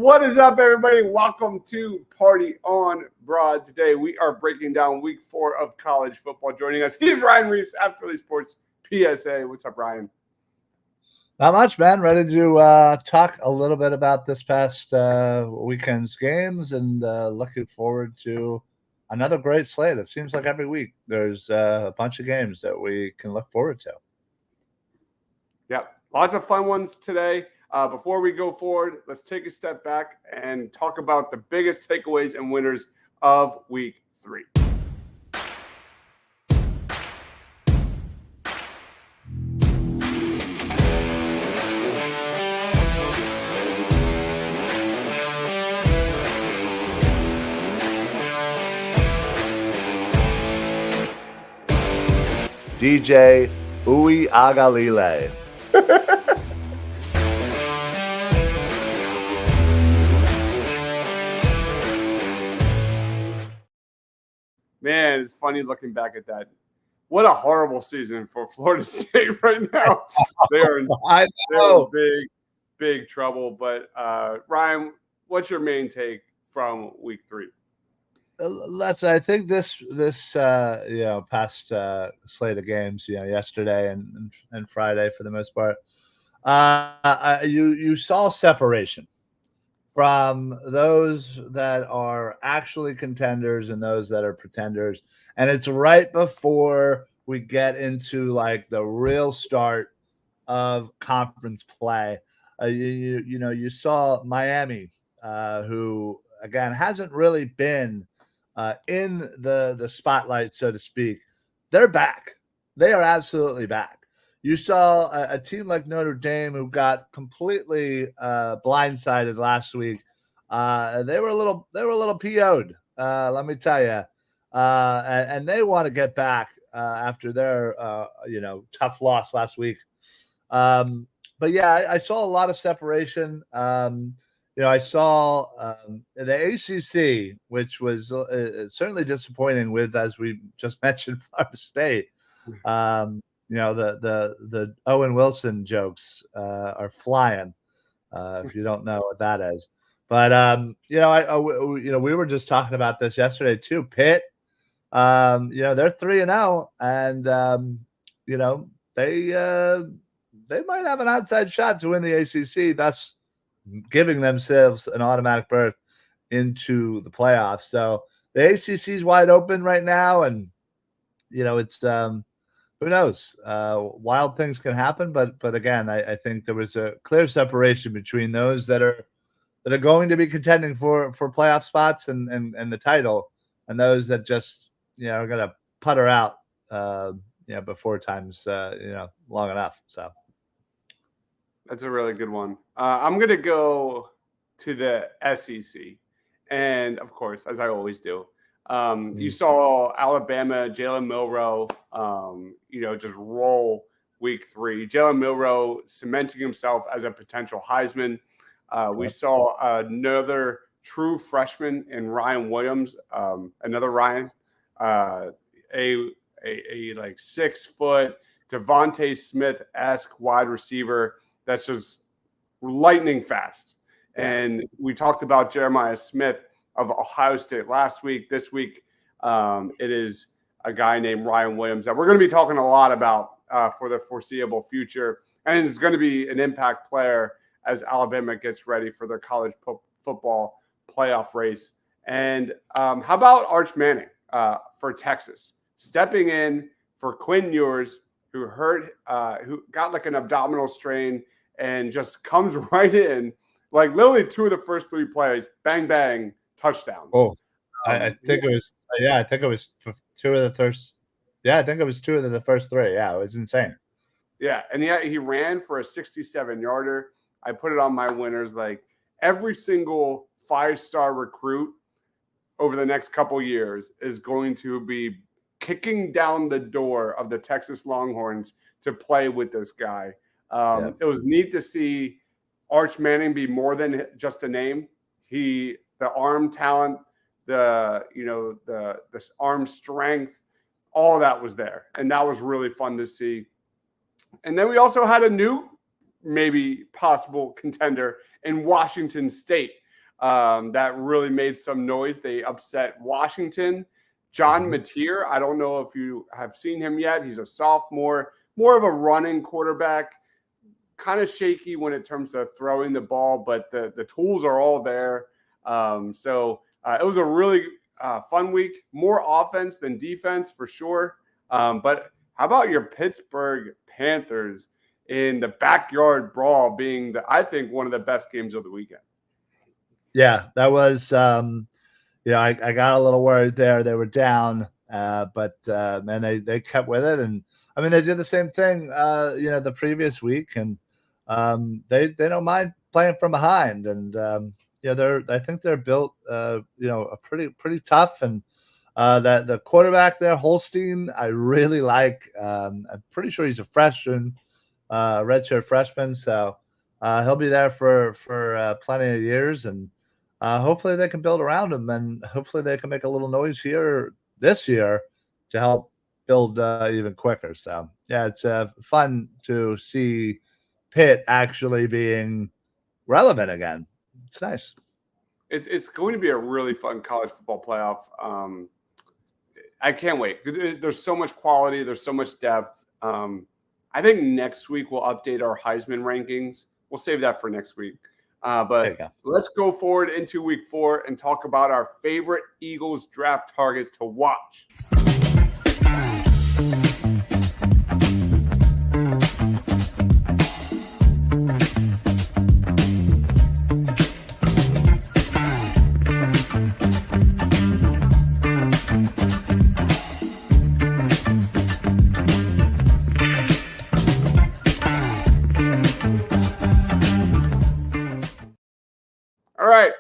What is up, everybody? Welcome to Party on Broad. Today we are breaking down week 4 of college football. Joining us, he's Ryan Reese at Philly Sports PSA. What's up, Ryan? Not much, man. Ready to talk a little bit about this past weekend's games and looking forward to another great slate. It seems like every week there's a bunch of games that we can look forward to. Yep, lots of fun ones today. Before we go forward, let's take a step back and talk about the biggest takeaways and winners of week 3. DJ Uwe Agalile. Man, it's funny looking back at that. What a horrible season for Florida State right now. They're in big trouble. But Ryan, what's your main take from week 3? I think this past slate of games, yesterday and Friday for the most part, you saw separation from those that are actually contenders and those that are pretenders. And it's right before we get into like the real start of conference play. You saw Miami, who again hasn't really been in the spotlight, so to speak. They're back. They are absolutely back. You saw a team like Notre Dame who got completely blindsided last week. They were a little PO'd, let me tell you, and they want to get back after their tough loss last week. But yeah, I saw a lot of separation. I saw the ACC, which was certainly disappointing with, as we just mentioned, Florida State. The Owen Wilson jokes are flying. If you don't know what that is, but we were just talking about this yesterday too. Pitt, they're 3-0, and they might have an outside shot to win the ACC, thus giving themselves an automatic berth into the playoffs. So the ACC is wide open right now, and it's who knows? Wild things can happen, but again, I think there was a clear separation between those that are going to be contending for playoff spots and the title, and those that just are going to putter out before time's long enough. So that's a really good one. I'm going to go to the SEC, and of course, as I always do. You saw Alabama, Jalen Milroe, just roll week 3. Jalen Milroe cementing himself as a potential Heisman. We saw another true freshman in Ryan Williams, another Ryan, a like 6-foot Devontae Smith-esque wide receiver that's just lightning fast. And we talked about Jeremiah Smith of Ohio State last week. This week, it is a guy named Ryan Williams that we're going to be talking a lot about for the foreseeable future, and is going to be an impact player as Alabama gets ready for their college football playoff race. And how about Arch Manning for Texas, stepping in for Quinn Ewers, who got like an abdominal strain and just comes right in, like literally 2 of the first 3 plays, bang, bang, touchdown. Oh, I think it was. I think it was 2 of the first. Yeah, I think it was 2 of the first 3. Yeah, it was insane. Yeah, and he ran for a 67-yarder. I put it on my winners. Like every single 5-star recruit over the next couple years is going to be kicking down the door of the Texas Longhorns to play with this guy. It was neat to see Arch Manning be more than just a name. The arm talent, the arm strength, all of that was there. And that was really fun to see. And then we also had a new maybe possible contender in Washington State. that really made some noise. They upset Washington. John Mateer, I don't know if you have seen him yet. He's a sophomore, more of a running quarterback, kind of shaky when it comes to throwing the ball, but the tools are all there. So it was a really fun week, more offense than defense for sure. But how about your Pittsburgh Panthers in the backyard brawl being, I think, one of the best games of the weekend? Yeah, that was, I got a little worried there. They were down, but man, they kept with it. And I mean, they did the same thing, the previous week, and they don't mind playing from behind. And I think they're built, a pretty tough. And that the quarterback there, Holstein, I really like. I'm pretty sure he's a freshman, redshirt freshman, so he'll be there for plenty of years, and hopefully they can build around him, and hopefully they can make a little noise here this year to help build even quicker. So yeah, it's fun to see Pitt actually being relevant again. It's nice. It's going to be a really fun college football playoff. I can't wait. There's so much quality. There's so much depth. I think next week we'll update our Heisman rankings. We'll save that for next week. But let's go forward into week 4 and talk about our favorite Eagles draft targets to watch.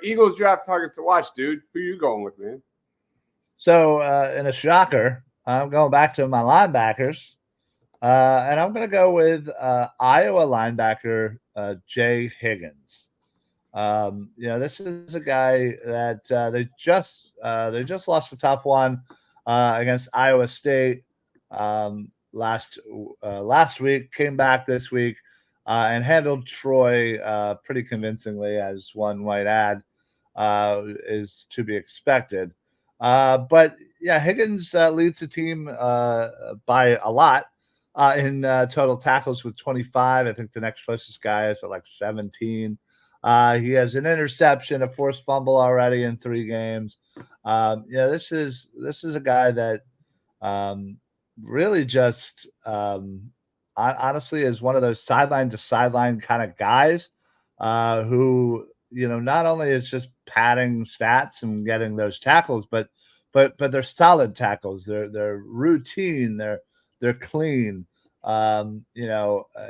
Eagles draft targets to watch, dude. Who are you going with, man? So, in a shocker, I'm going back to my linebackers, and I'm going to go with Iowa linebacker Jay Higgins. This is a guy that they just lost a tough one against Iowa State last week. Came back this week and handled Troy pretty convincingly, as one might add. Is to be expected. But yeah, Higgins leads the team by a lot in total tackles with 25. I think the next closest guy is at like 17. He has an interception, a forced fumble already in 3 games. This is a guy that really just honestly is one of those sideline to sideline kind of guys who not only is just padding stats and getting those tackles, but they're solid tackles. They're routine. They're clean.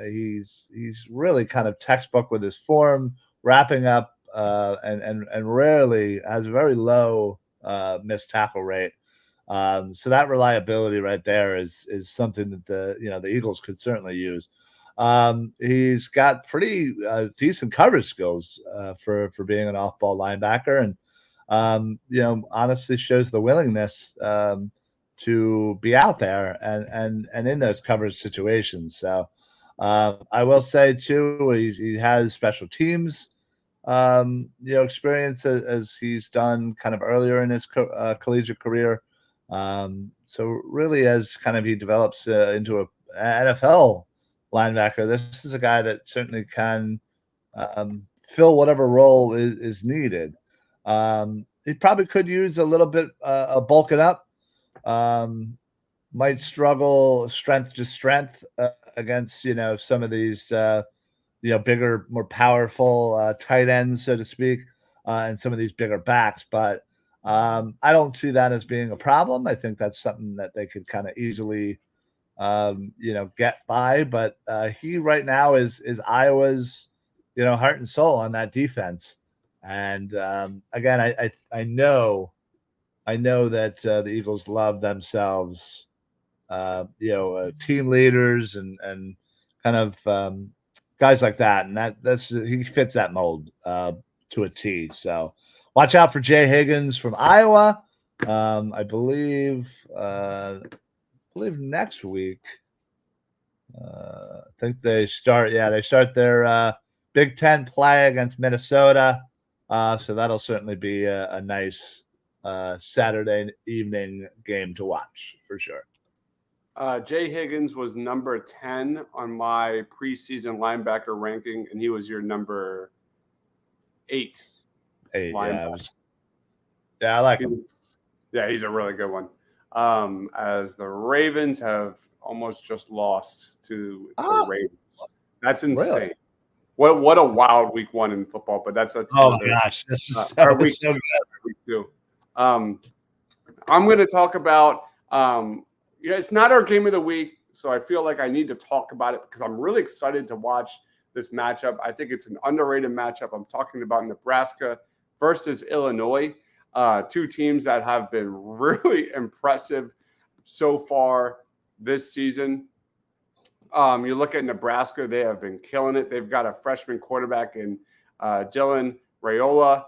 He's really kind of textbook with his form, wrapping up, and rarely has a very low missed tackle rate. So that reliability right there is something that the Eagles could certainly use. He's got pretty decent coverage skills for being an off-ball linebacker, and honestly shows the willingness to be out there and in those coverage situations. So I will say too, he has special teams experience as he's done kind of earlier in his collegiate career. So really, as kind of he develops into a NFL linebacker, this is a guy that certainly can fill whatever role is needed. He probably could use a little bit of bulking up. Might struggle strength to strength against some of these bigger, more powerful tight ends, so to speak, and some of these bigger backs. But I don't see that as being a problem. I think that's something that they could kind of easily get by. But he right now is Iowa's heart and soul on that defense. And again, I know that the Eagles love themselves team leaders and kind of guys like that, and he fits that mold to a T. So watch out for Jay Higgins from Iowa. I believe next week. I think they start their Big Ten play against Minnesota So that'll certainly be a nice Saturday evening game to watch for sure. Jay Higgins was number 10 on my preseason linebacker ranking, and he was your number 8 linebacker. Yeah, I like him. Yeah, he's a really good one. As the Ravens have almost just lost to the Ravens. That's insane. Really? What a wild week 1 in football, but that's Oh my gosh, this is week so good. Week 2. I'm going to talk about it's not our game of the week, so I feel like I need to talk about it because I'm really excited to watch this matchup. I think it's an underrated matchup. I'm talking about Nebraska versus Illinois, 2 teams that have been really impressive so far this season. You look at Nebraska, they have been killing it. They've got a freshman quarterback in Dylan Raiola,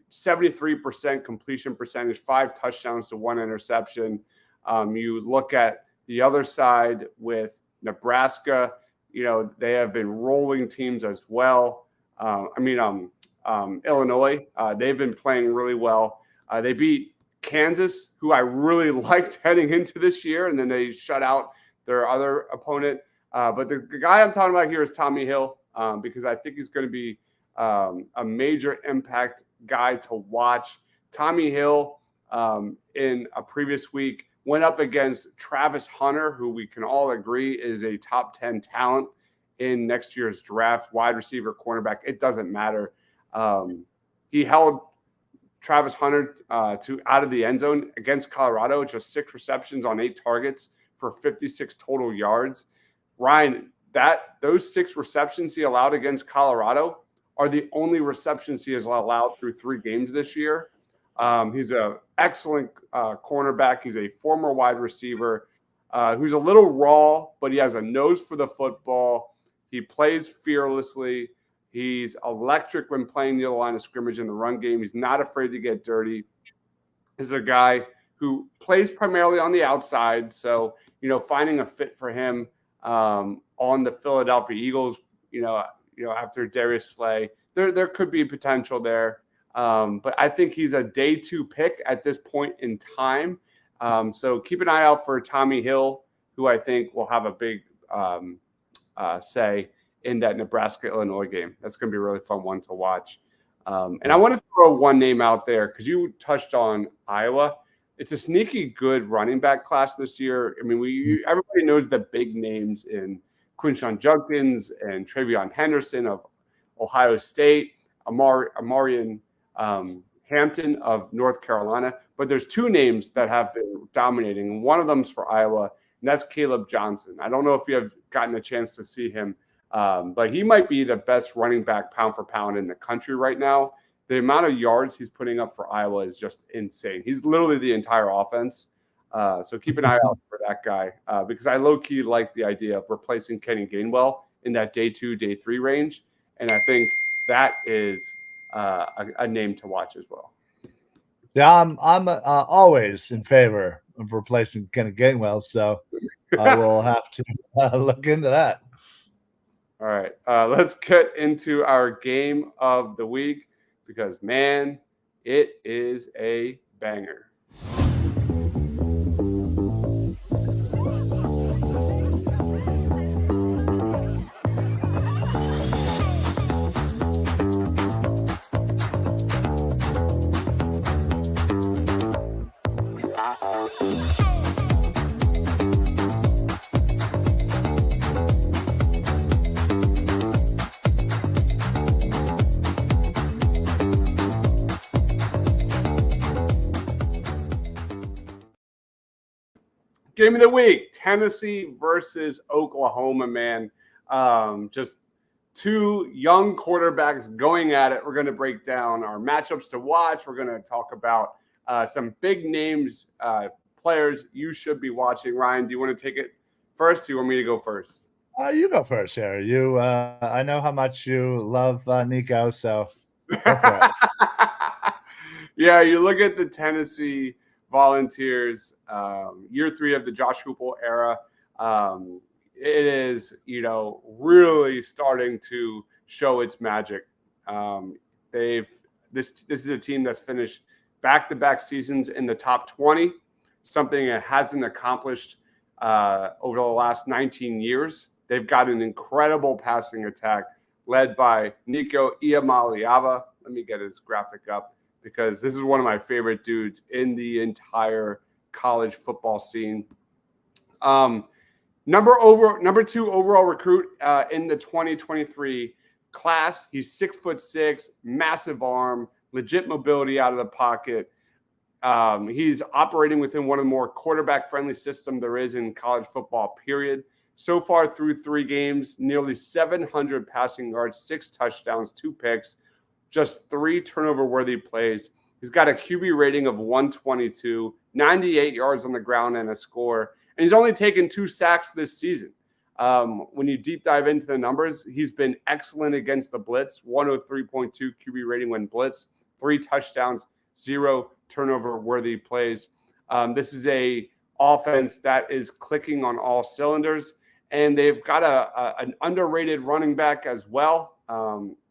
73% completion percentage, 5 touchdowns to 1 interception. You look at the other side with Nebraska, they have been rolling teams as well. Illinois, they've been playing really well. They beat Kansas, who I really liked heading into this year, and then they shut out their other opponent. But the guy I'm talking about here is Tommy Hill, because I think he's going to be a major impact guy to watch. Tommy Hill, in a previous week, went up against Travis Hunter, who we can all agree is a top 10 talent in next year's draft, wide receiver, cornerback. It doesn't matter. He held Travis Hunter to out of the end zone against Colorado, just 6 receptions on 8 targets for 56 total yards. Ryan, those 6 receptions he allowed against Colorado are the only receptions he has allowed through 3 games this year. He's an excellent cornerback. He's a former wide receiver who's a little raw, but he has a nose for the football. He plays fearlessly. He's electric when playing near the line of scrimmage in the run game. He's not afraid to get dirty. He's a guy who plays primarily on the outside. So, finding a fit for him on the Philadelphia Eagles, after Darius Slay, there could be potential there. But I think he's a day 2 pick at this point in time. So keep an eye out for Tommy Hill, who I think will have a big say in that Nebraska-Illinois game. That's going to be a really fun one to watch. And I want to throw one name out there because you touched on Iowa. It's a sneaky good running back class this year. I mean, everybody knows the big names in Quinshon Judkins and Travion Henderson of Ohio State, Amarian Hampton of North Carolina. But there's 2 names that have been dominating. And one of them's for Iowa, and that's Caleb Johnson. I don't know if you have gotten a chance to see him, but he might be the best running back pound for pound in the country right now. The amount of yards he's putting up for Iowa is just insane. He's literally the entire offense. So keep an eye out for that guy because I low-key like the idea of replacing Kenny Gainwell in that day 2, day 3 range. And I think that is a name to watch as well. Yeah, I'm always in favor of replacing Kenny Gainwell, so I will have to look into that. All right, let's get into our game of the week because, man, it is a banger. Game of the week, Tennessee versus Oklahoma, man. Just 2 young quarterbacks going at it. We're going to break down our matchups to watch. We're going to talk about some big names, players you should be watching. Ryan, do you want to take it first? Or do you want me to go first? You go first, Harry. I know how much you love Nico, so go for it. Yeah, you look at the Tennessee Volunteers, year 3 of the Josh Heupel era. It is, really starting to show its magic. This is a team that's finished back-to-back seasons in the top 20, something it hasn't accomplished over the last 19 years. They've got an incredible passing attack led by Nico Iamaleava. Let me get his graphic up because this is one of my favorite dudes in the entire college football scene. Number 2 overall recruit in the 2023 class. He's 6'6", massive arm, legit mobility out of the pocket. He's operating within one of the more quarterback-friendly systems there is in college football, period. So far through 3 games, nearly 700 passing yards, 6 touchdowns, 2 picks, just 3 turnover-worthy plays. He's got a QB rating of 122, 98 yards on the ground, and a score. And he's only taken 2 sacks this season. When you deep dive into the numbers, he's been excellent against the blitz, 103.2 QB rating when blitz, 3 touchdowns, 0 turnover-worthy plays. This is a offense that is clicking on all cylinders, and they've got an underrated running back as well,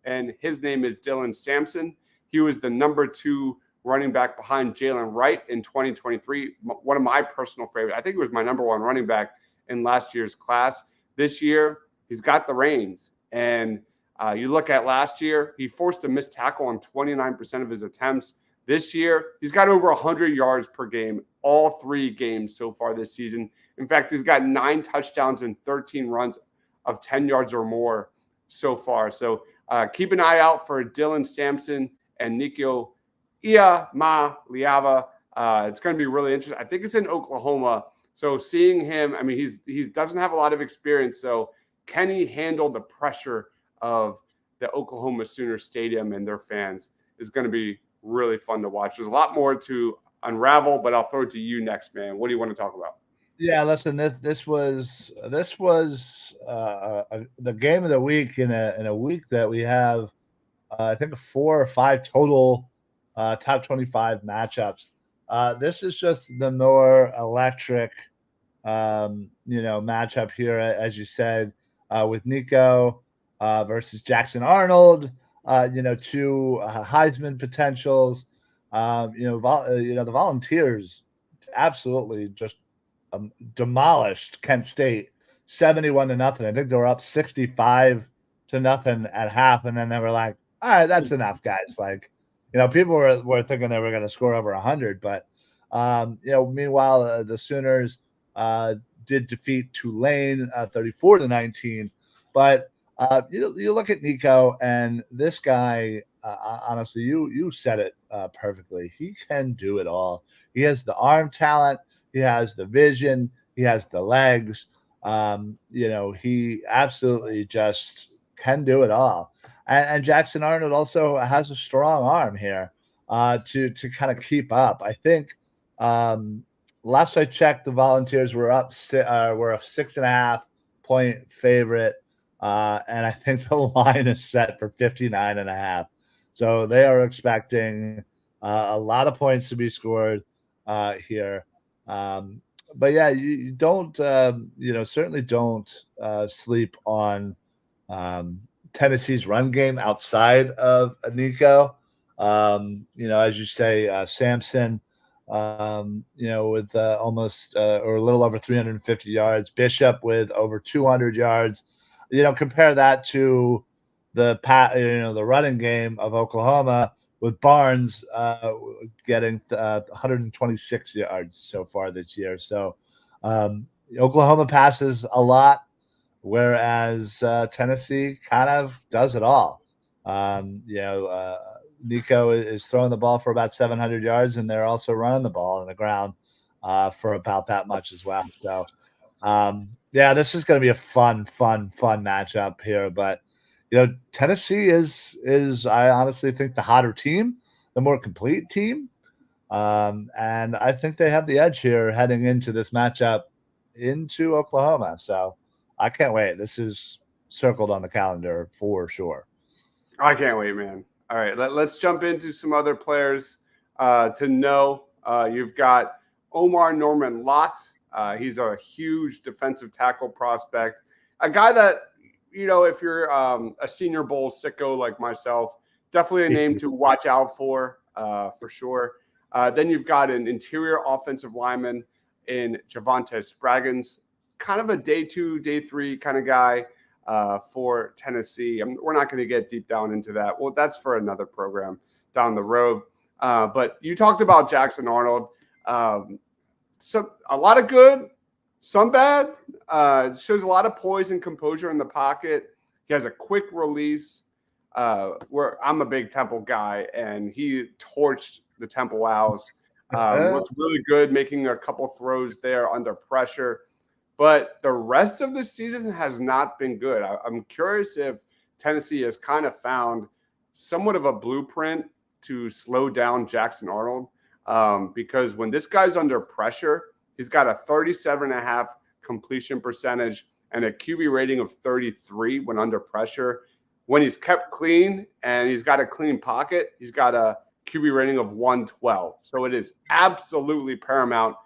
and his name is Dylan Sampson. He was the number 2 running back behind Jalen Wright in 2023, one of my personal favorite. I think he was my number 1 running back in last year's class. This year, he's got the reins, and you look at last year, he forced a missed tackle on 29% of his attempts. This year, he's got over 100 yards per game, all 3 games so far this season. In fact, he's got 9 touchdowns and 13 runs of 10 yards or more so far. So keep an eye out for Dylan Sampson and Nico Iamaleava. It's going to be really interesting. I think it's in Oklahoma. So seeing him, I mean, he doesn't have a lot of experience. So can he handle the pressure of the Oklahoma Sooner Stadium and their fans is going to be really fun to watch. There's a lot more to unravel, but I'll throw it to you next, man. What do you want to talk about? Yeah, listen, this was the game of the week in a week that we have I think 4 or 5 total top 25 matchups. This is just the more electric matchup here, as you said, with Nico versus Jackson Arnold. 2 Heisman potentials. The Volunteers absolutely just demolished Kent State 71-0. I think they were up 65-0 at half, and then they were like, all right, that's enough, guys. Like, people were thinking they were going to score over 100, but meanwhile, the Sooners did defeat Tulane 34-19. But you look at Nico, and this guy, honestly, you said it perfectly. He can do it all. He has the arm talent. He has the vision. He has the legs. He absolutely just can do it all. And Jackson Arnold also has a strong arm here to kind of keep up. I think last I checked, the Volunteers were a 6.5 point favorite. And I think the line is set for 59.5. So they are expecting a lot of points to be scored here. But yeah, you don't, certainly don't sleep on Tennessee's run game outside of Nico. As you say, Sampson, with almost or a little over 350 yards, Bishop with over 200 yards. Compare that to the running game of Oklahoma with Barnes getting 126 yards so far this year. So Oklahoma passes a lot, whereas Tennessee kind of does it all. Nico is throwing the ball for about 700 yards, and they're also running the ball on the ground for about that much as well. So, this is going to be a fun matchup here. But Tennessee is I honestly think the hotter team, the more complete team, and I think they have the edge here heading into this matchup into Oklahoma. So I can't wait. This is circled on the calendar for sure. I can't wait, man. All right, let's jump into some other players to know. You've got Omar Norman Lott. He's a huge defensive tackle prospect, a guy that, if you're a Senior Bowl sicko like myself, definitely a name to watch out for sure. Then you've got an interior offensive lineman in Javonte Spraggins, kind of a day 2, day 3 kind of guy for Tennessee. We're not going to get deep down into that. Well, that's for another program down the road. But you talked about Jackson Arnold. A lot of good, some bad. Shows a lot of poise and composure in the pocket. He has a quick release. Where I'm a big Temple guy, and he torched the Temple Owls. Looked really good, making a couple throws there under pressure. But the rest of the season has not been good. I'm curious if Tennessee has kind of found somewhat of a blueprint to slow down Jackson Arnold, because when this guy's under pressure, he's got a 37.5 completion percentage and a QB rating of 33 when under pressure. When he's kept clean and he's got a clean pocket, he's got a QB rating of 112. So it is absolutely paramount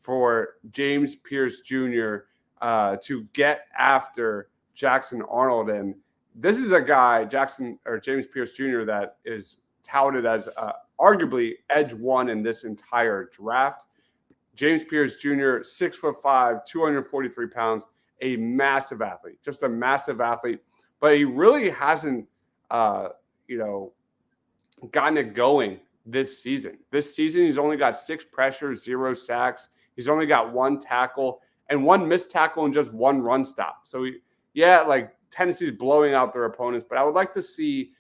for James Pierce Jr. To get after Jackson Arnold. And this is a guy, James Pierce Jr., that is touted as arguably edge 1 in this entire draft. James Pierce Jr., 6'5", 243 pounds, a massive athlete, just a massive athlete. But he really hasn't, gotten it going this season. This season, he's only got 6 pressures, 0 sacks. He's only got 1 tackle and 1 missed tackle and just 1 run stop. So, Tennessee's blowing out their opponents. But I would like to see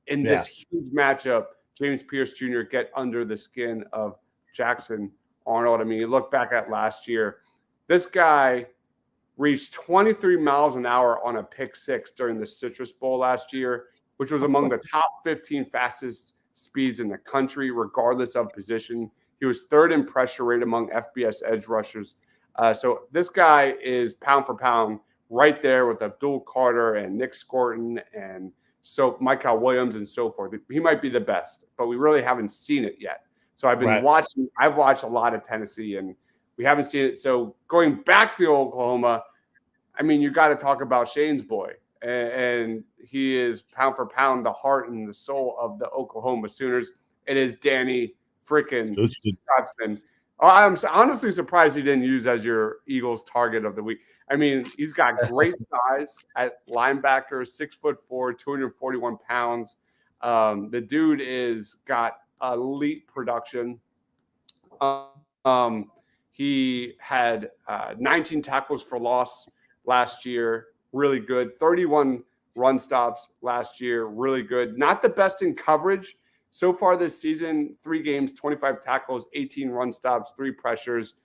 in this huge matchup, James Pierce Jr. get under the skin of Jackson Arnold. I mean, you look back at last year, this guy reached 23 miles an hour on a pick 6 during the Citrus Bowl last year, which was among the top 15 fastest speeds in the country, regardless of position. He was 3rd in pressure rate among FBS edge rushers. So this guy is pound for pound right there with Abdul Carter and Nick Scorton and so Michael Williams and so forth. He might be the best, but we really haven't seen it yet. So I've been watching. I've watched a lot of Tennessee, and we haven't seen it. So going back to Oklahoma, I mean, you got to talk about Shane's boy, and he is pound for pound the heart and the soul of the Oklahoma Sooners. It is Danny freaking Stutzman. I'm honestly surprised he didn't use as your Eagles target of the week. I mean, he's got great size at linebacker, 6'4", 241 pounds. The dude is got elite production. He had 19 tackles for loss last year, really good. 31 run stops last year, really good. Not the best in coverage so far this season. 3 games, 25 tackles, 18 run stops, 3 pressures.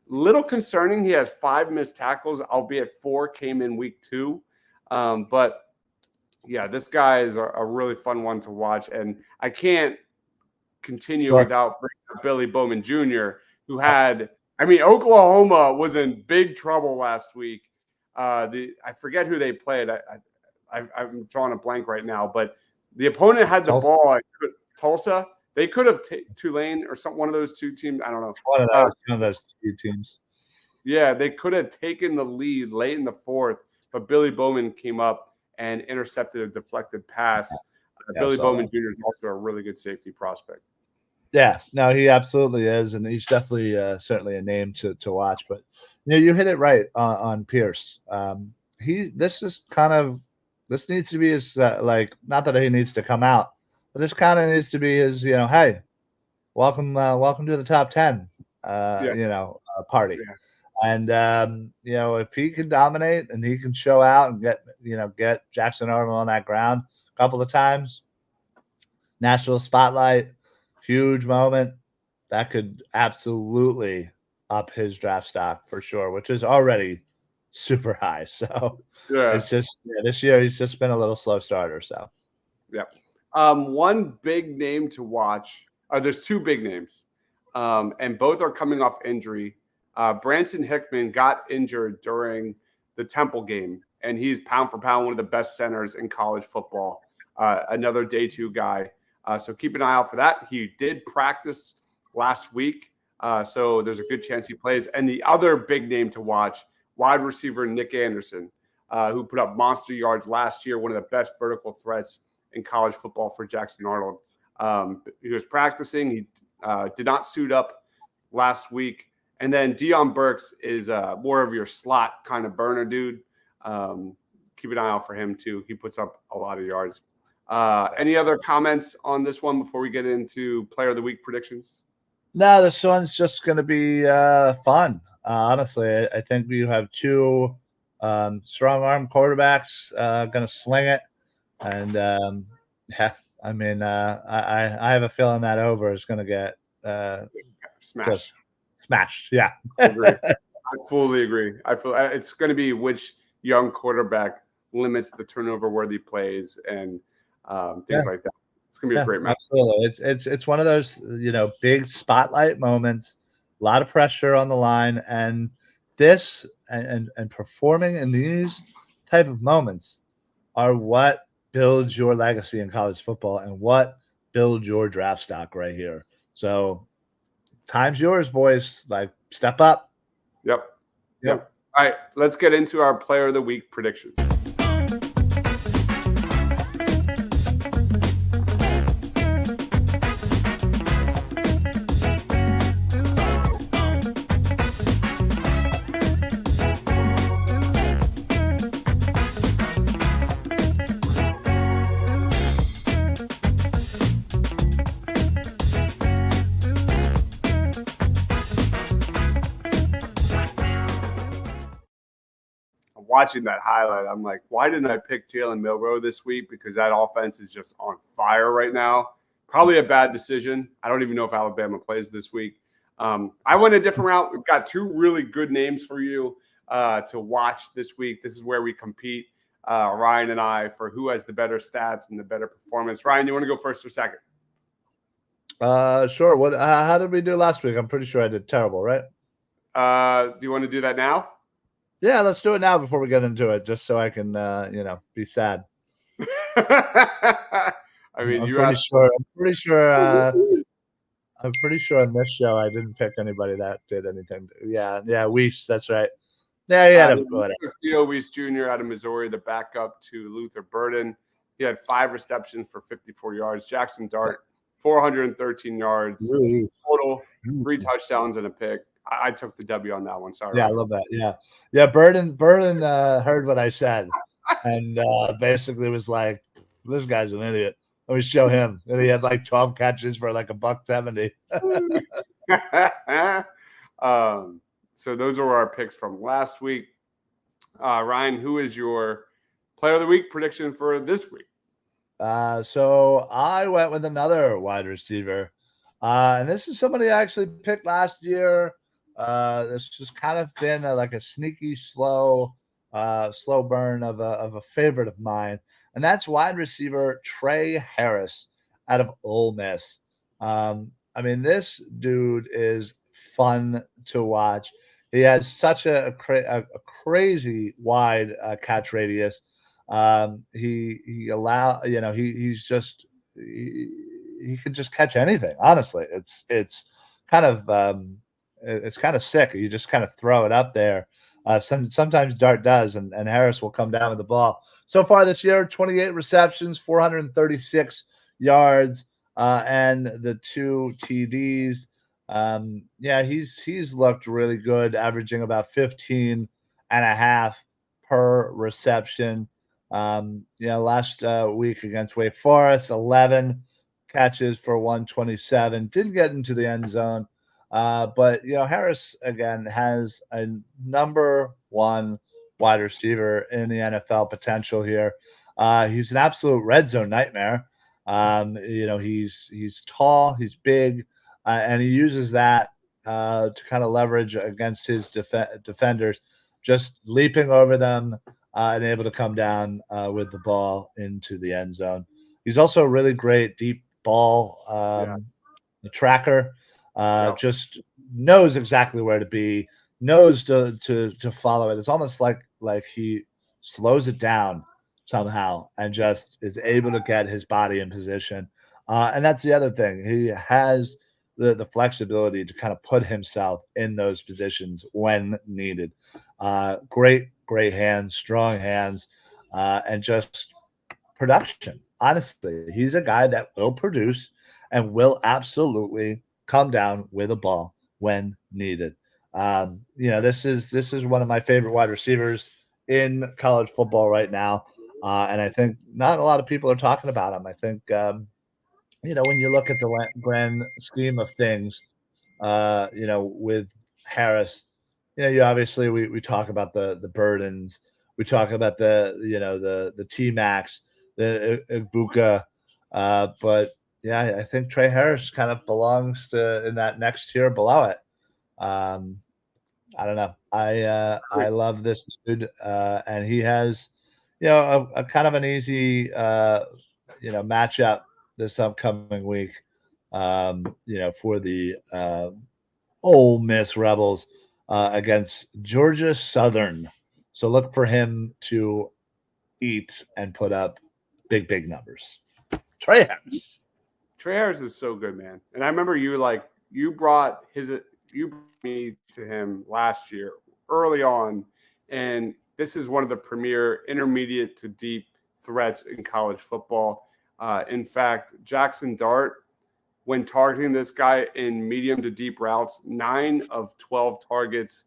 Little concerning. He has 5 missed tackles, albeit 4 came in week 2. But yeah, this guy is a really fun one to watch. And I can't continue without bringing up Billy Bowman Jr., who had, Oklahoma was in big trouble last week. I forget who they played. I'm drawing a blank right now, but the opponent had the ball at Tulsa. They could have Tulane or one of those 2 teams. I don't know. One of those 2 teams. Yeah, they could have taken the lead late in the 4th, but Billy Bowman came up and intercepted a deflected pass. Billy Bowman Jr. is also a really good safety prospect. Yeah, no, he absolutely is, and he's definitely certainly a name to watch. But you hit it right on Pierce. This needs to be his not that he needs to come out, but this kind of needs to be his hey, welcome to the top 10 party. Yeah. And if he can dominate and he can show out and get Jackson Arnold on that ground a couple of times, national spotlight, huge moment, that could absolutely up his draft stock for sure, which is already super high. So it's just this year he's just been a little slow starter. So one big name to watch. There's 2 big names, and both are coming off injury. Branson Hickman got injured during the Temple game, and he's pound for pound one of the best centers in college football. Another day 2 guy. So keep an eye out for that. He did practice last week, so there's a good chance he plays. And the other big name to watch, wide receiver Nick Anderson, who put up monster yards last year, one of the best vertical threats in college football for Jackson Arnold. He was practicing. He did not suit up last week. And then Deion Burks is more of your slot kind of burner dude. Keep an eye out for him too. He puts up a lot of yards. Any other comments on this one before we get into player of the week predictions? No, this one's just going to be fun. Honestly, I think you have two strong arm quarterbacks going to sling it. And yeah, I mean, I have a feeling that over is going to get smashed. Smashed. Yeah. I agree. I fully agree. I feel it's going to be which young quarterback limits the turnover worthy plays and things like that. It's going to be a great match. Absolutely. It's one of those, big spotlight moments, a lot of pressure on the line, and this and performing in these type of moments are what builds your legacy in college football and what builds your draft stock right here. So time's yours, boys. Like, step up. Yep. All right, let's get into our player of the week predictions. Watching that highlight, I'm like, why didn't I pick Jalen Milroe this week? Because that offense is just on fire right now. Probably a bad decision. I don't even know if Alabama plays this week. I went a different route. We've got two really good names for you to watch this week. This is where we compete, Ryan and I, for who has the better stats and the better performance. Ryan, you want to go first or second? Sure. What? How did we do last week? I'm pretty sure I did terrible, right? Do you want to do that now? Yeah, let's do it now before we get into it, just so I can, be sad. I mean, I'm pretty sure on this show I didn't pick anybody that did anything. Yeah, Weiss, that's right. Yeah, Theo Weiss Jr. out of Missouri, the backup to Luther Burden. He had 5 receptions for 54 yards. Jackson Dart, 413 yards total, 3 touchdowns and a pick. I took the W on that one. Sorry. Yeah, I love that. Yeah. Burden heard what I said, and basically was like, "This guy's an idiot. Let me show him." And he had like 12 catches for like $170. So those are our picks from last week. Ryan, who is your player of the week prediction for this week? So I went with another wide receiver, and this is somebody I actually picked last year. This just kind of been like a sneaky, slow burn of a favorite of mine, and that's wide receiver Trey Harris out of Ole Miss. I mean, this dude is fun to watch. He has such a crazy wide catch radius. He can just catch anything. Honestly, it's kind of sick. You just kind of throw it up there. Sometimes Dart does, and Harris will come down with the ball. So far this year, 28 receptions, 436 yards, and the 2 TDs. He's looked really good, averaging about 15 and a half per reception. Last week against Wake Forest, 11 catches for 127. Didn't get into the end zone. But Harris again has a number 1 wide receiver in the NFL potential here. He's an absolute red zone nightmare. He's tall, he's big, and he uses that to kind of leverage against his defenders, just leaping over them and able to come down with the ball into the end zone. He's also a really great deep ball tracker. Just knows exactly where to be, knows to follow it. It's almost like he slows it down somehow and just is able to get his body in position. And that's the other thing. He has the flexibility to kind of put himself in those positions when needed. Great hands, strong hands, and just production. honestly, he's a guy that will produce and will absolutely come down with a ball when needed. This is one of my favorite wide receivers in college football right now, and I think not a lot of people are talking about him. I think when you look at the grand scheme of things, with Harris, you obviously we talk about the burdens, we talk about the T Max, the Ibuka, but yeah, I think Trey Harris kind of belongs to in that next tier below it. Um, I don't know. I love this dude, and he has, a kind of an easy matchup this upcoming week. For the Ole Miss Rebels against Georgia Southern. So look for him to eat and put up big numbers. Trey Harris. Trey Harris is so good, man. And I remember you brought me to him last year early on, and this is one of the premier intermediate to deep threats in college football. In fact, Jackson Dart, when targeting this guy in medium to deep routes, 9 of 12 targets,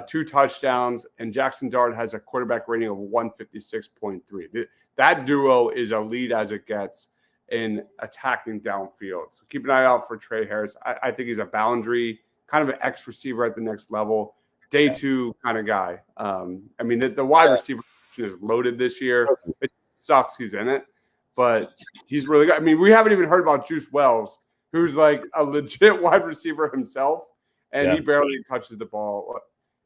2 touchdowns, and Jackson Dart has a quarterback rating of 156.3. That duo is elite as it gets in attacking downfield. So keep an eye out for Trey Harris. I think he's a boundary, kind of an X receiver at the next level, day 2 kind of guy. The wide receiver is loaded this year. It sucks he's in it, but he's really good. We haven't even heard about Juice Wells, who's like a legit wide receiver himself, and he barely touches the ball.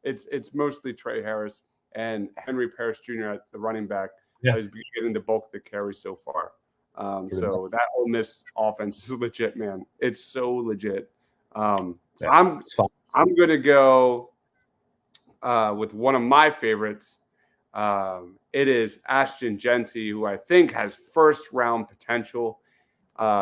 It's mostly Trey Harris and Henry Parrish Jr. at the running back has been getting the bulk of the carry so far. So that Ole Miss offense is legit, man. It's so legit. I'm gonna go with one of my favorites. It is Ashton Jenty, who I think has first-round potential.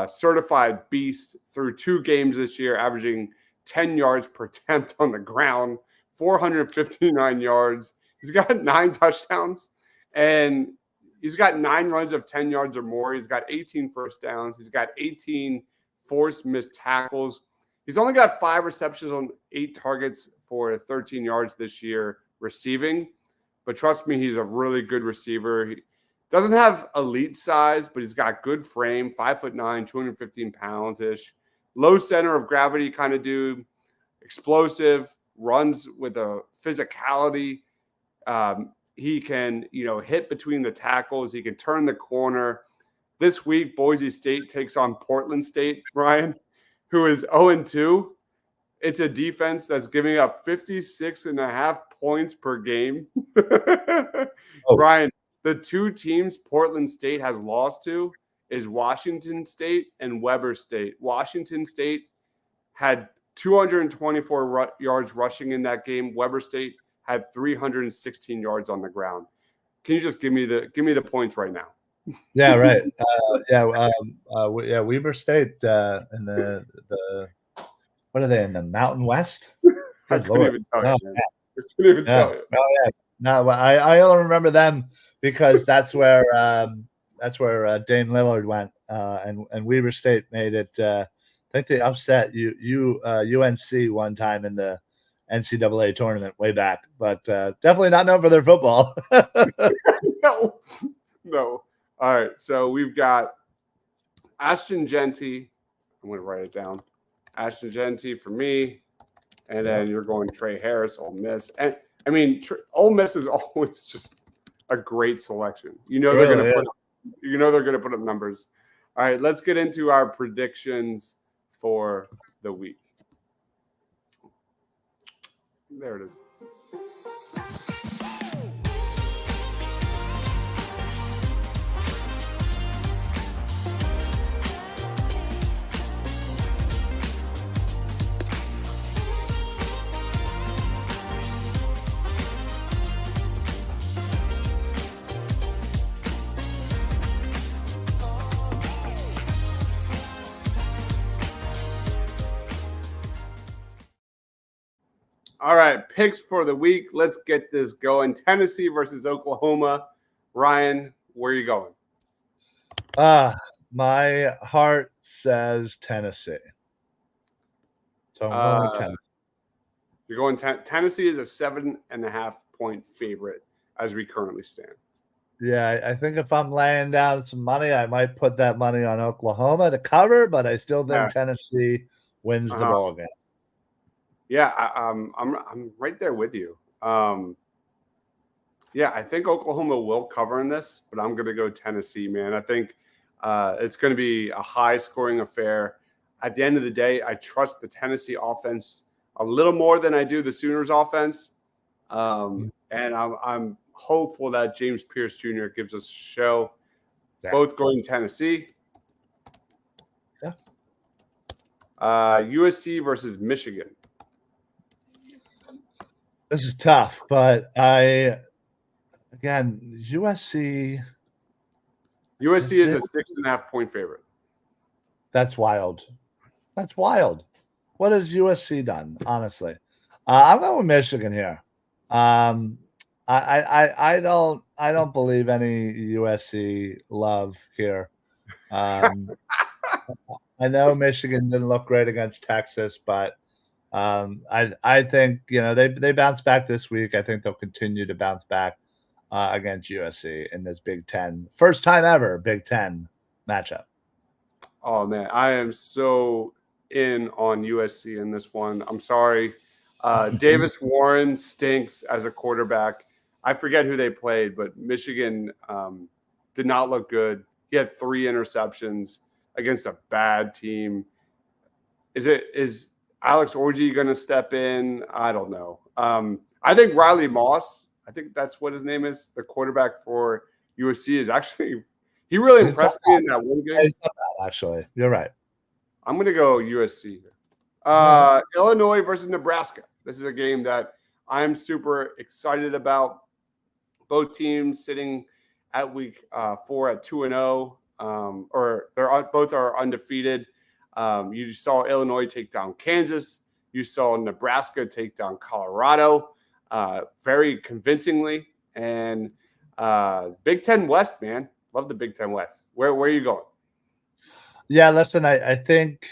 Certified beast through 2 games this year, averaging 10 yards per attempt on the ground, 459 yards. He's got 9 touchdowns, and he's got 9 runs of 10 yards or more. He's got 18 first downs. He's got 18 forced missed tackles. He's only got 5 receptions on 8 targets for 13 yards this year receiving. But trust me, he's a really good receiver. He doesn't have elite size, but he's got good frame, 5'9", 215 pounds-ish. Low center of gravity kind of dude. Explosive, runs with a physicality. He can, hit between the tackles. He can turn the corner. This week, Boise State takes on Portland State, Brian, who is 0-2. It's a defense that's giving up 56.5 points per game. Brian, the 2 teams Portland State has lost to is Washington State and Weber State. Washington State had 224 yards rushing in that game. Weber State had 316 yards on the ground. Can you just give me the points right now? Yeah, right. Weber State in the what are they in the Mountain West? I couldn't even tell you. No, I only remember them because that's where Dane Lillard went, and Weber State made it. I think they upset UNC one time in the NCAA tournament way back, but definitely not known for their football. No. All right, so we've got Ashton Jenty. I'm going to write it down. Ashton Jenty for me, and then you're going Trey Harris, Ole Miss. And Ole Miss is always just a great selection. They're going to put up numbers. All right, let's get into our predictions for the week. There it is. All right, picks for the week. Let's get this going. Tennessee versus Oklahoma. Ryan, where are you going? My heart says Tennessee. So I'm going with Uh, Tennessee. you're going Tennessee is a 7.5-point favorite as we currently stand. Yeah, I think if I'm laying down some money, I might put that money on Oklahoma to cover, but I still Yeah. think Tennessee wins the ball game. Yeah, I'm right there with you. Yeah, I think Oklahoma will cover in this, but I'm going to go Tennessee, man. I think it's going to be a high-scoring affair. At the end of the day, I trust the Tennessee offense a little more than I do the Sooners offense, and I'm hopeful that James Pierce Jr. gives us a show. Yeah. Both going Tennessee. Yeah. USC versus Michigan. This is tough, but again, USC is a 6.5-point favorite. That's wild. That's wild. What has USC done? Honestly, I'm going with Michigan here. I don't believe any USC love here. I know Michigan didn't look great against Texas, but I think they bounced back this week. I think they'll continue to bounce back against USC in this Big Ten, first time ever Big Ten matchup. Oh man, I am so in on USC in this one. I'm sorry. Davis Warren stinks as a quarterback. I forget who they played, but Michigan did not look good. He had 3 interceptions against a bad team. Is Alex Orji going to step in? I don't know. I think Riley Moss, I think that's what his name is, the quarterback for USC, is actually he really impressed me in that one game. Actually, you're right. I'm going to go USC. Illinois versus Nebraska. This is a game that I'm super excited about. Both teams sitting at week 4 at 2-0, or both are undefeated. You saw Illinois take down Kansas. You saw Nebraska take down Colorado very convincingly. And Big Ten West, man. Love the Big Ten West. Where are you going? Yeah, listen, I think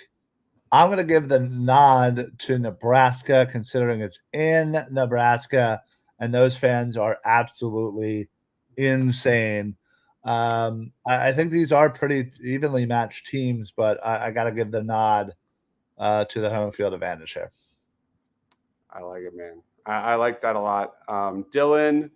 I'm going to give the nod to Nebraska, considering it's in Nebraska, and those fans are absolutely insane. I think these are pretty evenly matched teams, but I got to give the nod to the home field advantage here. I like it, man. I like that a lot. Dylan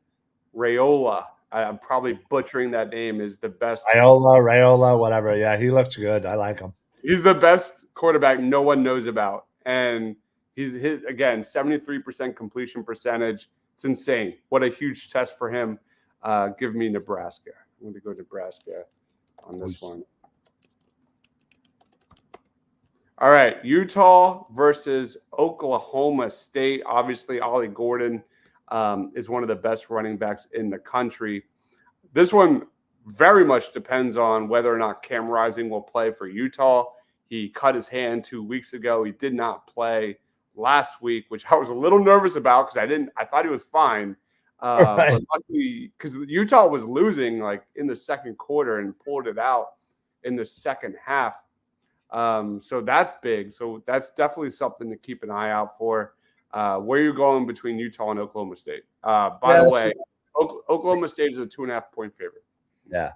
Raiola, I'm probably butchering that name, is the best. Raiola, whatever. Yeah, he looks good. I like him. He's the best quarterback no one knows about. And he's hit, again, 73% completion percentage. It's insane. What a huge test for him. Give me Nebraska. I'm going to go Nebraska on this one. All right, Utah versus Oklahoma State. Obviously, Ollie Gordon is one of the best running backs in the country. This one very much depends on whether or not Cam Rising will play for Utah. He cut his hand 2 weeks ago. He did not play last week, which I was a little nervous about because I thought he was fine. Right. But luckily, because Utah was losing like in the second quarter and pulled it out in the second half. So that's big. So that's definitely something to keep an eye out for. Where are you going between Utah and Oklahoma State? By the way, Oklahoma State is a 2.5-point favorite. Yeah.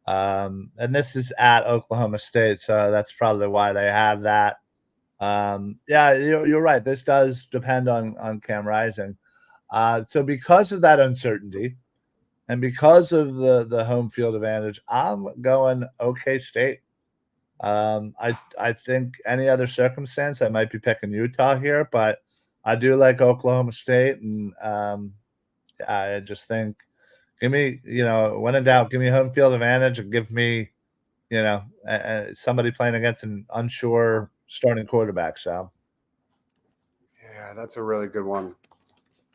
And this is at Oklahoma State, so that's probably why they have that. Yeah, you're right. This does depend on Cam Rising. So because of that uncertainty and because of the home field advantage, I'm going OK State. I think any other circumstance, I might be picking Utah here, but I do like Oklahoma State, and I just think give me, when in doubt, give me home field advantage and give me, somebody playing against an unsure starting quarterback. So, yeah, that's a really good one.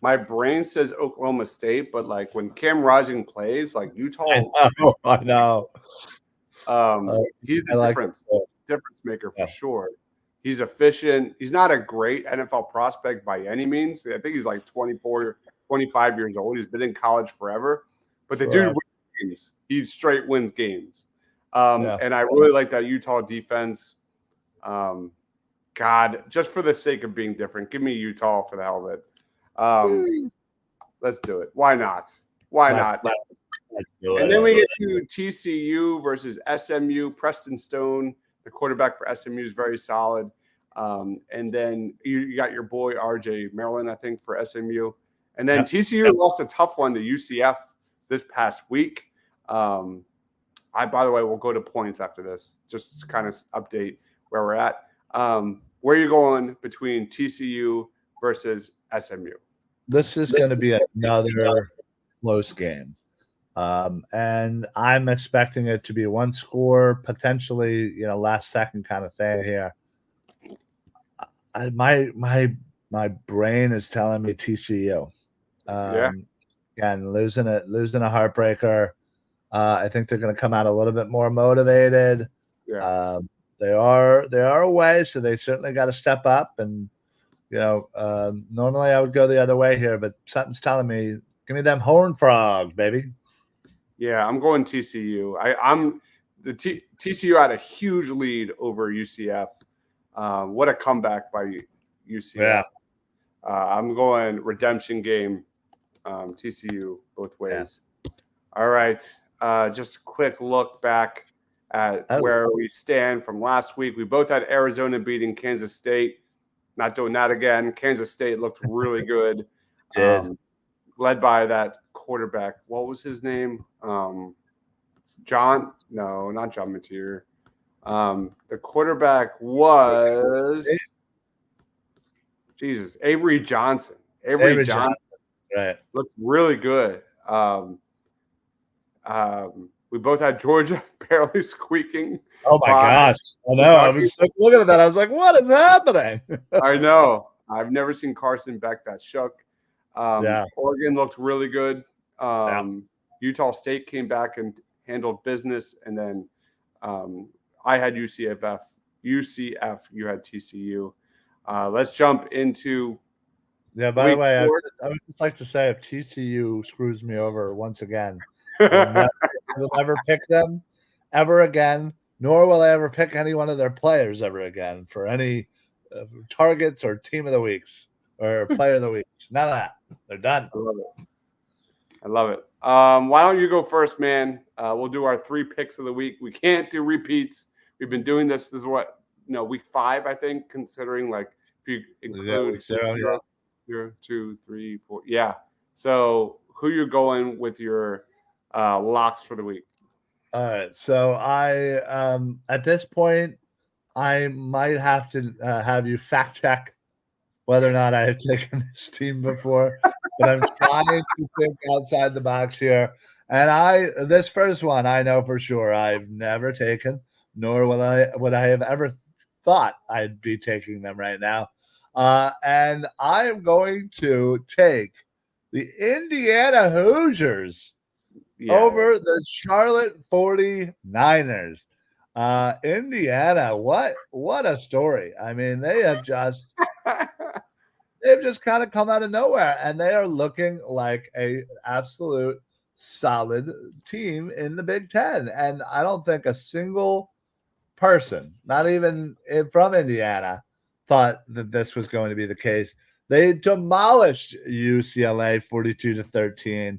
My brain says Oklahoma State, but like when Cam Rising plays, like Utah, I know. He's the difference maker for sure. He's efficient. He's not a great NFL prospect by any means. I think he's like 24, 25 years old. He's been in college forever, but the dude wins games. He straight wins games. And I really like that Utah defense. God, just for the sake of being different, give me Utah for the hell of it. Let's do it. Why not? Why not? Let's do And it. then we get to TCU versus SMU. Preston Stone, the quarterback for SMU, is very solid. And then you got your boy RJ Maryland, I think, for SMU. And then TCU lost a tough one to UCF this past week. By the way, we'll go to points after this, just to kind of update where we're at. Where are you going between TCU versus SMU? This is going to be another close game. And I'm expecting it to be one score, potentially, last second kind of thing here. My brain is telling me TCU. Again, losing a heartbreaker. I think they're going to come out a little bit more motivated. Yeah. They are away, so they certainly got to step up. And normally I would go the other way here, but something's telling me, give me them Horned Frogs, baby. Yeah, I'm going TCU. TCU had a huge lead over UCF. What a comeback by UCF. Yeah. I'm going redemption game, TCU both ways. Yeah. All right. Just a quick look back at where we stand from last week. We both had Arizona beating Kansas State. Not doing that again. Kansas State looked really good. Led by that quarterback. What was his name? John? No, not John Mateer. The quarterback was Avery Johnson. Avery Johnson. Right. Looked really good. We both had Georgia barely squeaking. Oh my gosh. I know. I was looking at that. I was like, what is happening? I know. I've never seen Carson Beck that shook. Oregon looked really good. Utah State came back and handled business. And then I had UCF. You had TCU. Let's jump into. Yeah, by the way, I would just like to say if TCU screws me over once again, I will never pick them ever again, nor will I ever pick any one of their players ever again for any targets or team of the weeks or player of the weeks. None of that. They're done. I love it. Why don't you go first, man? We'll do our 3 picks of the week. We can't do repeats. We've been doing this. This is what, week 5, I think, considering if you include 0, 2, 3, 4. Yeah. So who you going with your locks for the week? All right. So I, at this point, I might have to have you fact check whether or not I have taken this team before, but I'm trying to think outside the box here. And this first one, I know for sure I've never taken, nor would I have ever thought I'd be taking them right now. And I am going to take the Indiana Hoosiers over the Charlotte 49ers. Indiana, what a story. I mean, they've just kind of come out of nowhere, and they are looking like a absolute solid team in the Big Ten. And I don't think a single person, not even from Indiana, thought that this was going to be the case. They demolished UCLA 42-13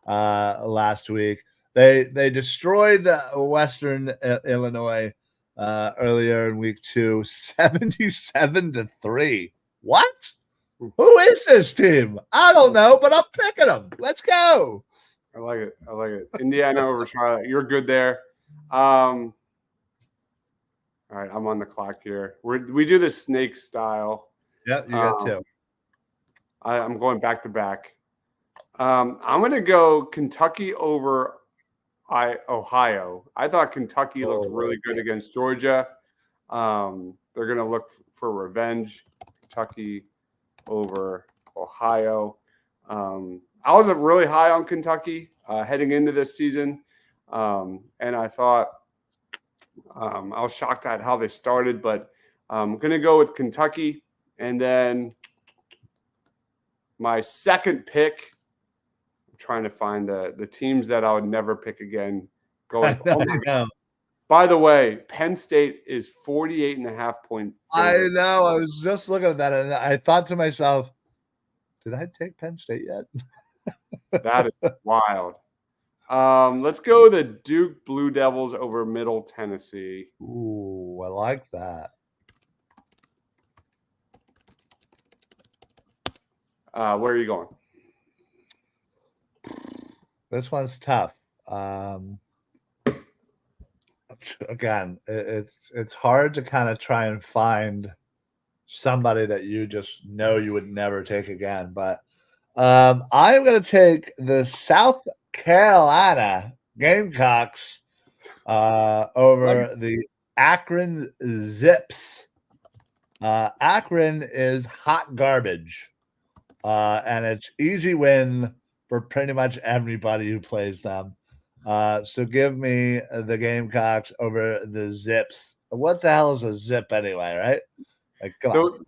last week. They destroyed Western Illinois earlier in week 2, 77-3. What? Who is this team? I don't know, but I'm picking them. Let's go. I like it. Indiana over Charlotte. You're good there. All right, I'm on the clock here. We do this snake style. Yeah, you got 2. I'm going back to back. I'm going to go Kentucky over Ohio. I thought Kentucky looked really good against Georgia. They're going to look for revenge. Kentucky over Ohio. I was really high on Kentucky heading into this season, and I thought I was shocked at how they started, but I'm going to go with Kentucky. And then my second pick, I'm trying to find the teams that I would never pick again. By the way, Penn State is 48.5-point I favorites. know. I was just looking at that, and I thought to myself, did I take Penn State yet? That is wild. Let's go the Duke Blue Devils over Middle Tennessee. Ooh, I like that. Where are you going? This one's tough. Again, it's hard to kind of try and find somebody that you just know you would never take again. But I'm going to take the South Carolina Gamecocks over the Akron Zips. Akron is hot garbage, and it's easy win for pretty much everybody who plays them. So give me the Gamecocks over the Zips. What the hell is a zip anyway, right? Like, come on.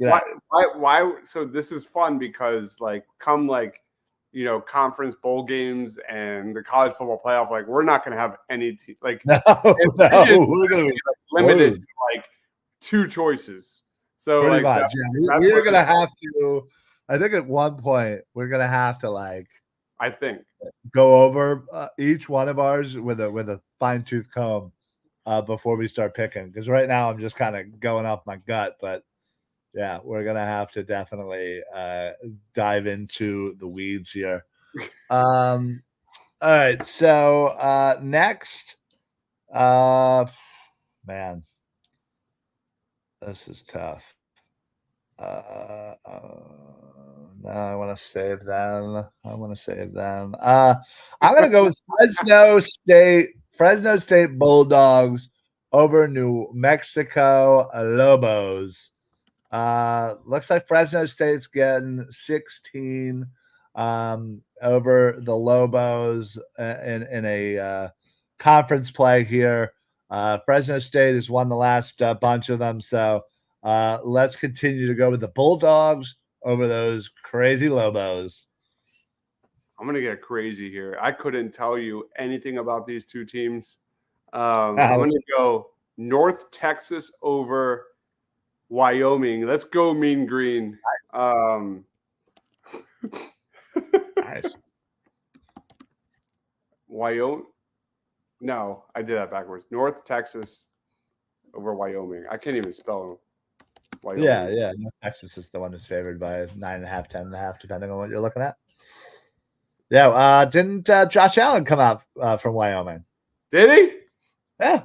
Why? So this is fun because, like, come like, conference bowl games and the college football playoff, like, we're not going to have any like no, we're going to be limited to like 2 choices. So pretty like much, we're going to have to. I think at one point we're going to have to I think go over each one of ours with a fine tooth comb before we start picking. Because right now I'm just kind of going off my gut, but yeah, we're gonna have to definitely dive into the weeds here. All right, so next, man, this is tough. No, I want to save them. I'm going to go with Fresno State Bulldogs over New Mexico Lobos. Looks like Fresno State's getting 16 over the Lobos in a conference play here. Fresno State has won the last bunch of them, so let's continue to go with the Bulldogs over those crazy Lobos. I'm going to get crazy here. I couldn't tell you anything about these 2 teams. I'm going to go North Texas over Wyoming. Let's go Mean Green. Nice. Wyoming. No, I did that backwards. North Texas over Wyoming. I can't even spell Wyoming. Yeah. North Texas is the one who's favored by 9.5, 10.5, depending on what you're looking at. Yeah. Didn't Josh Allen come out from Wyoming? Did he? Yeah.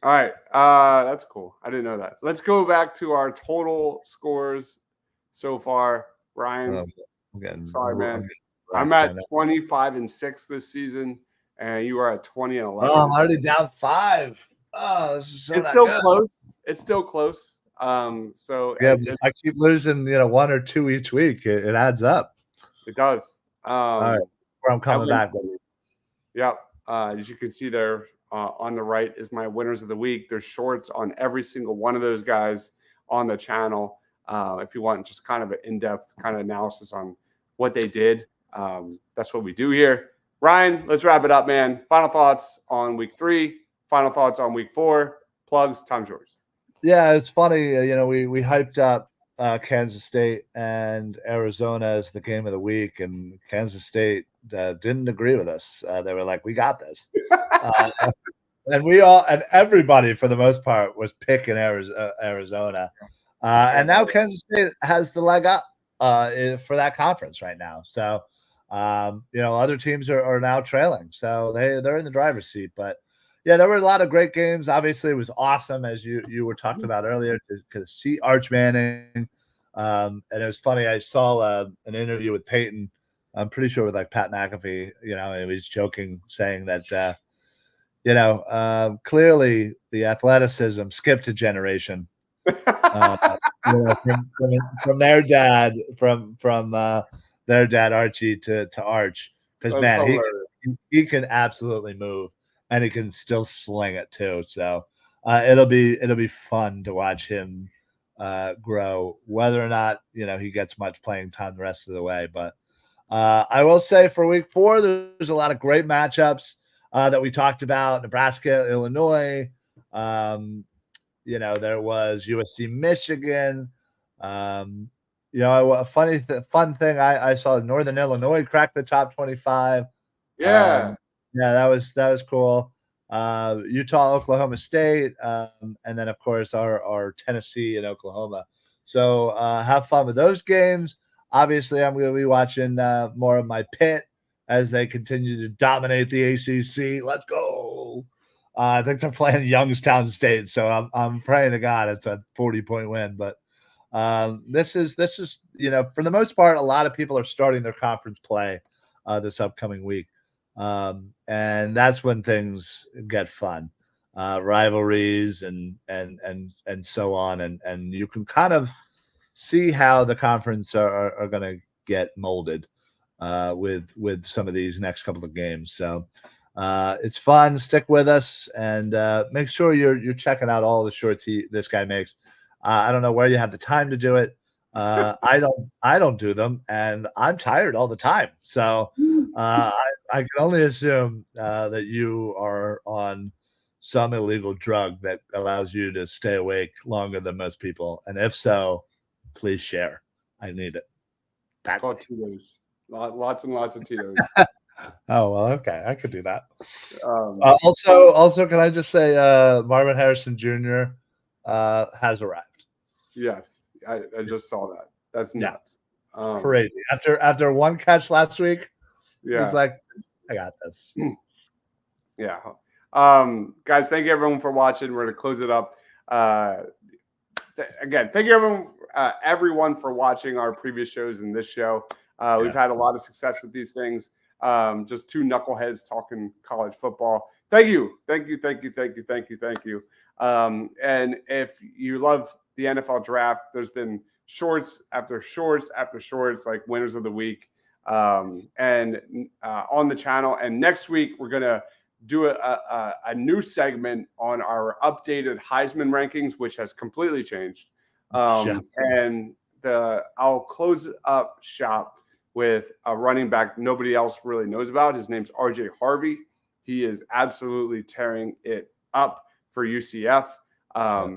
All right. That's cool. I didn't know that. Let's go back to our total scores so far. Ryan, sorry, man. I'm at 25-6 this season, and you are at 20-11. Oh, I'm already down 5. Oh, this is it's still close. It's still close. So yeah, I keep losing, 1 or 2 each week. It adds up. It does. All right, where I'm coming back. Yep. As you can see there on the right is my winners of the week. There's shorts on every single one of those guys on the channel. If you want just kind of an in-depth kind of analysis on what they did, that's what we do here. Ryan, let's wrap it up, man. Final thoughts on week 3. Final thoughts on week 4. Plugs. Time's yours. Yeah, it's funny. We hyped up Kansas State and Arizona as the game of the week, and Kansas State didn't agree with us. They were like, "We got this," and everybody for the most part was picking Arizona, and now Kansas State has the leg up for that conference right now. So, other teams are now trailing, so they're in the driver's seat, but. Yeah, there were a lot of great games. Obviously, it was awesome, as you were talking about earlier, to see Arch Manning. And it was funny. I saw an interview with Peyton. I'm pretty sure with Pat McAfee. He was joking, saying that clearly the athleticism skipped a generation. From their dad, from their dad Archie to Arch, because man, he can absolutely move. And he can still sling it too. So it'll be fun to watch him grow, whether or not he gets much playing time the rest of the way. But I will say for week 4, there's a lot of great matchups that we talked about: Nebraska, Illinois, There was USC Michigan. A fun thing I saw Northern Illinois crack the top 25. Yeah. Yeah, that was cool. Utah, Oklahoma State, and then of course our Tennessee and Oklahoma. So have fun with those games. Obviously, I'm going to be watching more of my Pitt as they continue to dominate the ACC. Let's go! I think they're playing Youngstown State, so I'm praying to God it's a 40-point win. But this is for the most part, a lot of people are starting their conference play this upcoming week. And that's when things get fun, rivalries and so on, and you can kind of see how the conference are going to get molded with some of these next couple of games. So it's fun. Stick with us and make sure you're checking out all the shorts this guy makes. I don't know where you have the time to do it. I don't do them, and I'm tired all the time. So I can only assume that you are on some illegal drug that allows you to stay awake longer than most people. And if so, please share. I need it. It's called Tito's. Lots and lots of Tito's. Oh, well, okay. I could do that. Also, can I just say Marvin Harrison Jr. Has arrived. Yes, I just saw that. That's nuts. Yeah. Crazy. After one catch last week, he's like, I got this. Yeah. Guys, thank you everyone for watching. We're going to close it up. Again, thank you everyone for watching our previous shows and this show. We've had a lot of success with these things. Just two knuckleheads talking college football. Thank you. And if you love the NFL draft, there's been shorts after shorts after shorts, like winners of the week, on the channel. And next week we're gonna do a new segment on our updated Heisman rankings, which has completely changed. And I'll close up shop with a running back nobody else really knows about. His name's RJ Harvey. He is absolutely tearing it up for UCF.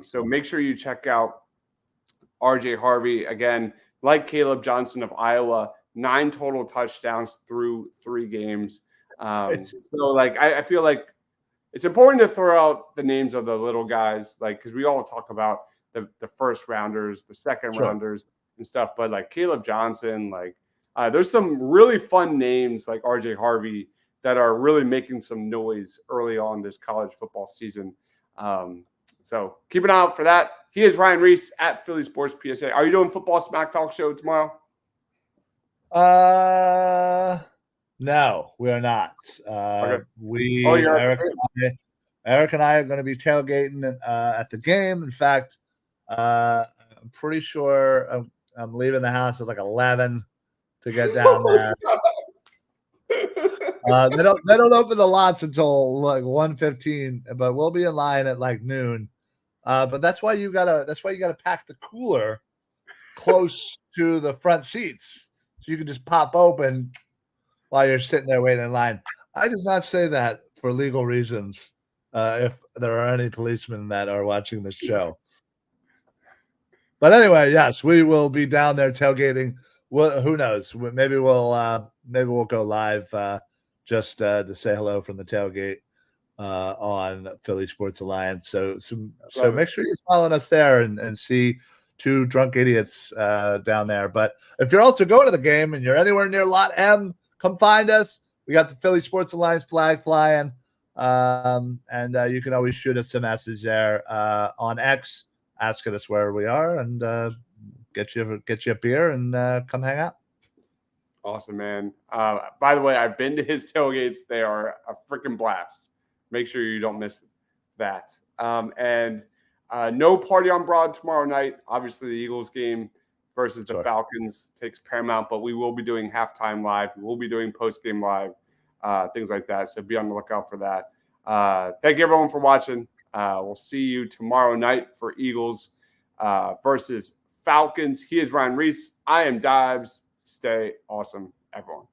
So make sure you check out RJ Harvey. Again, like Caleb Johnson of Iowa, 9 total touchdowns through 3 games. So I feel like it's important to throw out the names of the little guys, because we all talk about the first rounders, the second rounders and stuff. But like Caleb Johnson, there's some really fun names like RJ Harvey that are really making some noise early on this college football season. So keep an eye out for that. He is Ryan Reese at Philly Sports PSA. Are you doing Football Smack Talk show tomorrow? No, we are not. Okay. Eric and I are going to be tailgating at the game. In fact, I'm pretty sure I'm leaving the house at 11 to get down there. They don't open the lots until 1:15, but we'll be in line at noon. But that's why you gotta pack the cooler close to the front seats so you can just pop open while you're sitting there waiting in line. I did not say that for legal reasons. If there are any policemen that are watching this show. But anyway, yes, we will be down there tailgating. Well, who knows? Maybe we'll go live just to say hello from the tailgate on Philly Sports Alliance. So make sure you're following us there and see two drunk idiots down there. But if you're also going to the game and you're anywhere near Lot M, come find us. We got the Philly Sports Alliance flag flying, and you can always shoot us a message there on X, asking us where we are, and get you a beer and come hang out. Awesome, man. By the way, I've been to his tailgates. They are a freaking blast. Make sure you don't miss that. And no party on Broad tomorrow night. Obviously, the Eagles game versus the Falcons takes paramount, but we will be doing halftime live. We will be doing post-game live, things like that. So be on the lookout for that. Thank you, everyone, for watching. We'll see you tomorrow night for Eagles versus Falcons. He is Ryan Reese. I am Dives. Stay awesome, everyone.